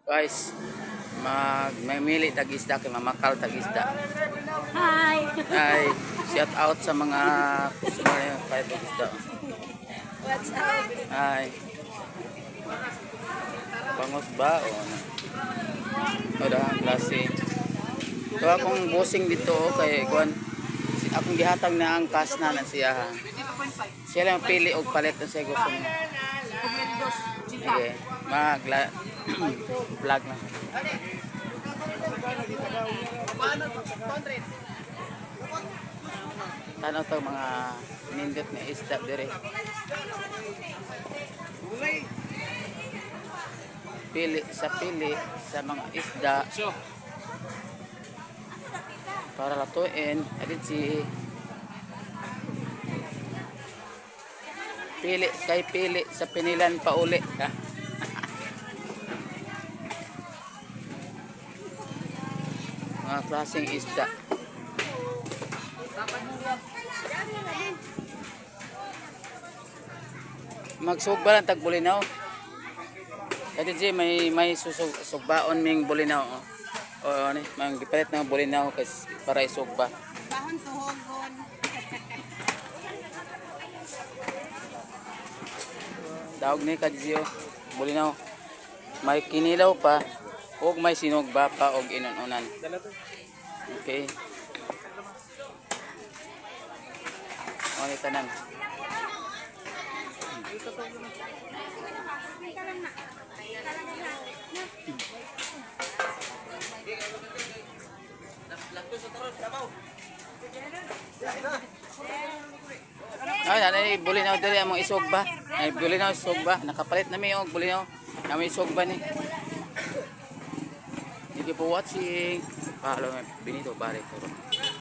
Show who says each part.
Speaker 1: Guys, mamili tag-isda kay mamakal tag-isda.
Speaker 2: Hi!
Speaker 1: Ay, shout out sa mga customer ng kay tag-isda.
Speaker 2: What's up?
Speaker 1: Ay. Bangos ba o ano? O dahang klase. So akong bossing dito kay kuan akong gihatag na ang cash na siya. Siya lang pili og palit na siya gusto niya. Okay, vlog na. Tanaw to mga nindot na isda dire. Pili sa mga isda para latuin. Adit si pili sa pinilan pa uli. Mga klaseng isda. Magsugba lang tag bulinaw. Kasi di may sugbaon ming bulinaw. O ano, may gipalit ng bulinaw kasi para isugba.
Speaker 2: Bahon tuhogon.
Speaker 1: Daog ni kadyo bulinaw. May kinilaw pa ug may sinugba pa og inununan. Okay. Ano tanan? Ay, nanay bulinaw diri among isugba. Ay bulinaw isugba, nakapalit na mi og bulinaw. Nami isugba ni. Thank you for watching. Follow me Benito Barrio.